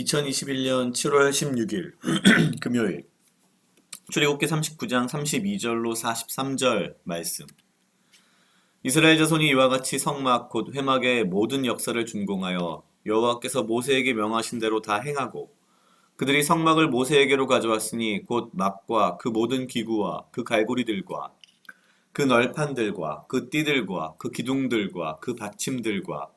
2021년 7월 16일 금요일 출애굽기 39장 32절로 43절 말씀. 이스라엘 자손이 이와 같이 성막 곧 회막의 모든 역사를 준공하여 여호와께서 모세에게 명하신 대로 다 행하고 그들이 성막을 모세에게로 가져왔으니 곧 막과 그 모든 기구와 그 갈고리들과 그 널판들과 그 띠들과 그 기둥들과 그 받침들과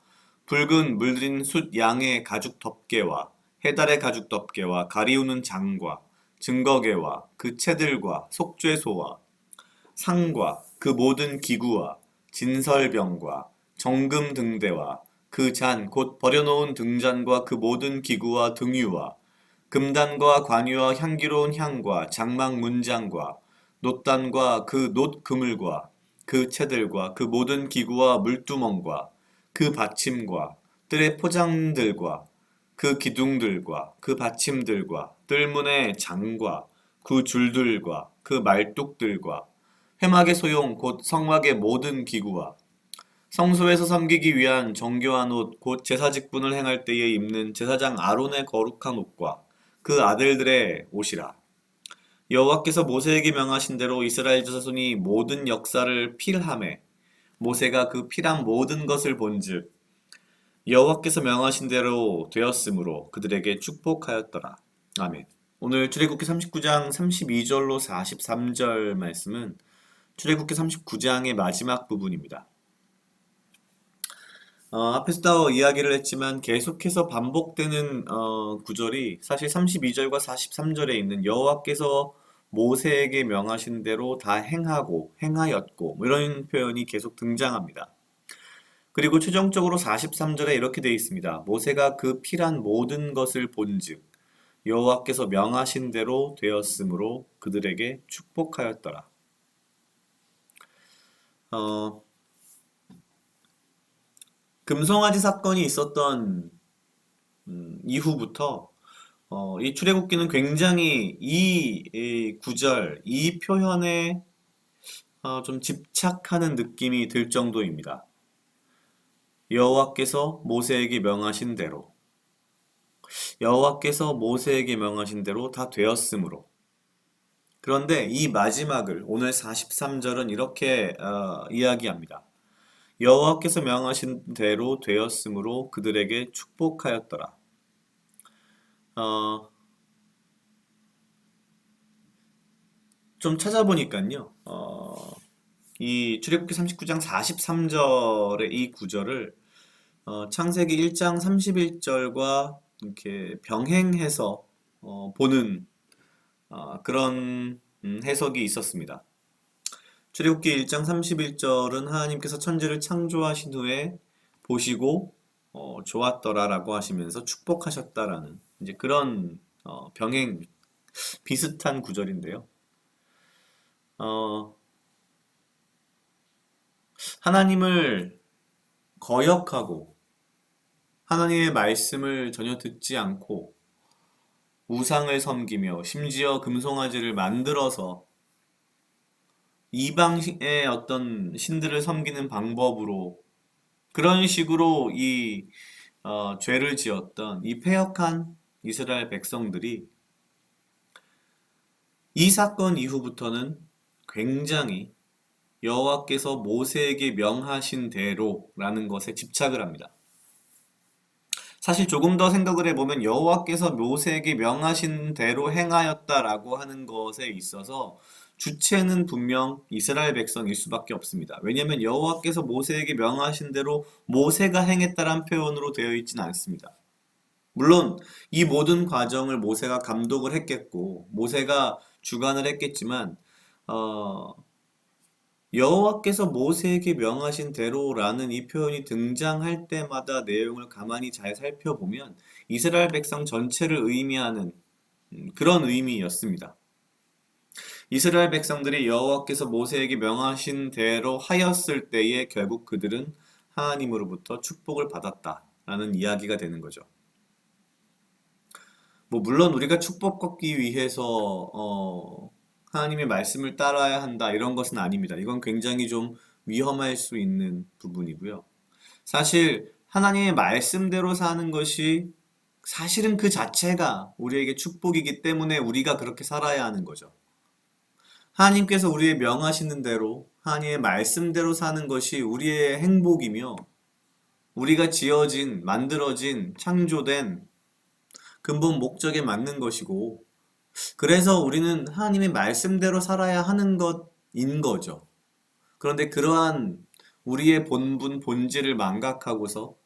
붉은 물들인 숫 양의 가죽 덮개와 해달의 가죽 덮개와 가리우는 장과 증거개와 그 채들과 속죄소와 상과 그 모든 기구와 진설병과 정금 등대와 그 잔 곧 버려놓은 등잔과 그 모든 기구와 등유와 금단과 관유와 향기로운 향과 장막 문장과 놋단과 그 놋 그물과 그 채들과 그 모든 기구와 물두멍과 그 받침과 뜰의 포장들과 그 기둥들과 그 받침들과 뜰문의 장과 그 줄들과 그 말뚝들과 회막의 소용 곧 성막의 모든 기구와 성소에서 섬기기 위한 정교한 옷 곧 제사 직분을 행할 때에 입는 제사장 아론의 거룩한 옷과 그 아들들의 옷이라. 여호와께서 모세에게 명하신 대로 이스라엘 자손이 모든 역사를 필하매 모세가 그 필한 모든 것을 본즉 여호와께서 명하신 대로 되었으므로 그들에게 축복하였더라. 아멘. 오늘 출애굽기 39장 32절로 43절 말씀은 출애굽기 39장의 마지막 부분입니다. 앞에서 이야기를 했지만 계속해서 반복되는 구절이 사실 32절과 43절에 있는 여호와께서 모세에게 명하신 대로 다 행하고 행하였고 뭐 이런 표현이 계속 등장합니다. 그리고 최종적으로 43절에 이렇게 되어 있습니다. 모세가 그 필한 모든 것을 본즉 여호와께서 명하신 대로 되었으므로 그들에게 축복하였더라. 금송아지 사건이 있었던 이후부터 이 출애굽기는 굉장히 이 구절, 이 표현에 좀 집착하는 느낌이 들 정도입니다. 여호와께서 모세에게 명하신 대로 여호와께서 모세에게 명하신 대로 다 되었으므로. 그런데 이 마지막을 오늘 43절은 이렇게 이야기합니다. 여호와께서 명하신 대로 되었으므로 그들에게 축복하였더라. 좀 찾아보니까요. 이 출애굽기 39장 43절의 이 구절을 창세기 1장 31절과 이렇게 병행해서 보는 그런 해석이 있었습니다. 출애굽기 1장 31절은 하나님께서 천지를 창조하신 후에 보시고 좋았더라라고 하시면서 축복하셨다라는 이제 그런 병행 비슷한 구절인데요. 하나님을 거역하고 하나님의 말씀을 전혀 듣지 않고 우상을 섬기며 심지어 금송아지를 만들어서 이방의 어떤 신들을 섬기는 방법으로 그런 식으로 이 죄를 지었던 이 패역한 이스라엘 백성들이 이 사건 이후부터는 굉장히 여호와께서 모세에게 명하신 대로라는 것에 집착을 합니다. 사실 조금 더 생각을 해보면 여호와께서 모세에게 명하신 대로 행하였다라고 하는 것에 있어서 주체는 분명 이스라엘 백성일 수밖에 없습니다. 왜냐하면 여호와께서 모세에게 명하신 대로 모세가 행했다란 표현으로 되어 있지는 않습니다. 물론 이 모든 과정을 모세가 감독을 했겠고 모세가 주관을 했겠지만 여호와께서 모세에게 명하신 대로라는 이 표현이 등장할 때마다 내용을 가만히 잘 살펴보면 이스라엘 백성 전체를 의미하는 그런 의미였습니다. 이스라엘 백성들이 여호와께서 모세에게 명하신 대로 하였을 때에 결국 그들은 하나님으로부터 축복을 받았다라는 이야기가 되는 거죠. 물론 우리가 축복받기 위해서 하나님의 말씀을 따라야 한다 이런 것은 아닙니다. 이건 굉장히 좀 위험할 수 있는 부분이고요. 사실 하나님의 말씀대로 사는 것이 사실은 그 자체가 우리에게 축복이기 때문에 우리가 그렇게 살아야 하는 거죠. 하나님께서 우리의 명하시는 대로 하나님의 말씀대로 사는 것이 우리의 행복이며 우리가 지어진, 만들어진, 창조된 근본 목적에 맞는 것이고 그래서 우리는 하나님의 말씀대로 살아야 하는 것인 거죠. 그런데 그러한 우리의 본분, 본질을 망각하고서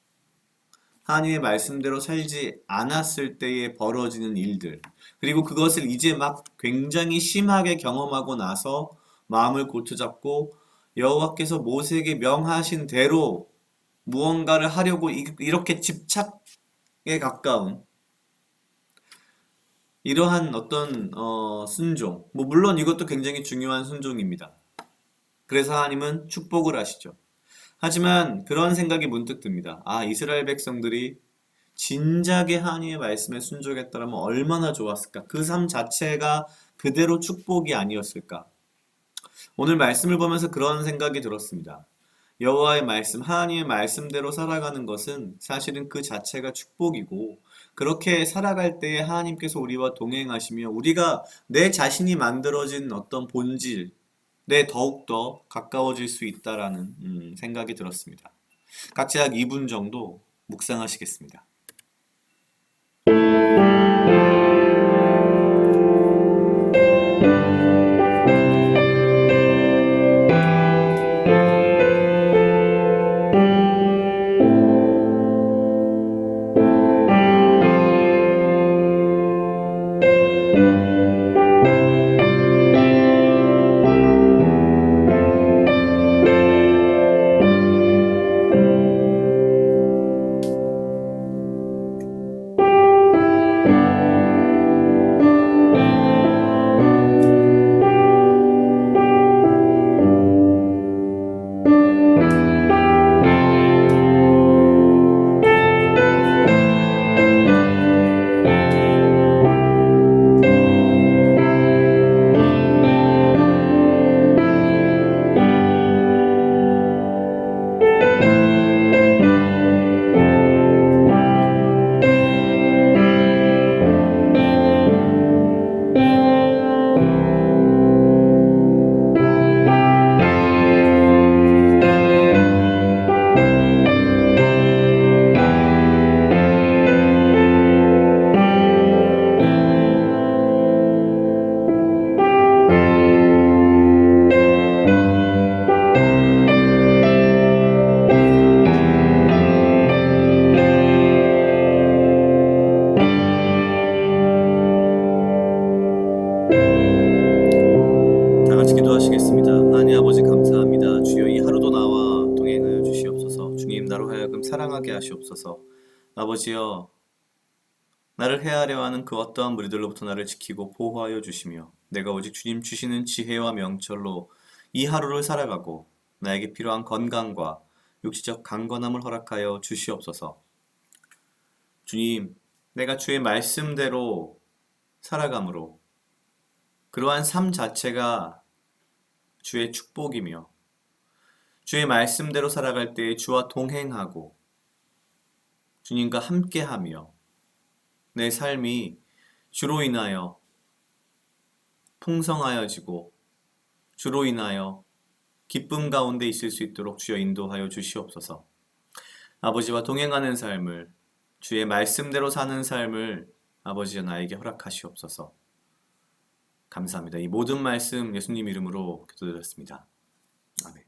하나님의 말씀대로 살지 않았을 때에 벌어지는 일들, 그리고 그것을 이제 막 굉장히 심하게 경험하고 나서 마음을 고쳐잡고 여호와께서 모세에게 명하신 대로 무언가를 하려고 이렇게 집착에 가까운 이러한 어떤 순종, 물론 이것도 굉장히 중요한 순종입니다. 그래서 하나님은 축복을 하시죠. 하지만 그런 생각이 문득 듭니다. 이스라엘 백성들이 진작에 하나님의 말씀에 순종했더라면 얼마나 좋았을까? 그 삶 자체가 그대로 축복이 아니었을까? 오늘 말씀을 보면서 그런 생각이 들었습니다. 여호와의 말씀, 하나님의 말씀대로 살아가는 것은 사실은 그 자체가 축복이고 그렇게 살아갈 때에 하나님께서 우리와 동행하시며 우리가 내 자신이 만들어진 어떤 본질에 더욱더 가까워질 수 있다라는 생각이 들었습니다. 각자 약 2분 정도 묵상하시겠습니다. 기도하시겠습니다. 하나님 아버지 감사합니다. 주여 이 하루도 나와 동행하여 주시옵소서. 주님 나로 하여금 사랑하게 하시옵소서. 아버지여 나를 해하려 하는 그 어떠한 무리들로부터 나를 지키고 보호하여 주시며 내가 오직 주님 주시는 지혜와 명철로 이 하루를 살아가고 나에게 필요한 건강과 육체적 강건함을 허락하여 주시옵소서. 주님, 내가 주의 말씀대로 살아감으로 그러한 삶 자체가 주의 축복이며 주의 말씀대로 살아갈 때에 주와 동행하고 주님과 함께하며 내 삶이 주로 인하여 풍성하여지고 주로 인하여 기쁨 가운데 있을 수 있도록 주여 인도하여 주시옵소서. 아버지와 동행하는 삶을 주의 말씀대로 사는 삶을 아버지여 나에게 허락하시옵소서. 감사합니다. 이 모든 말씀 예수님 이름으로 기도드렸습니다. 아멘.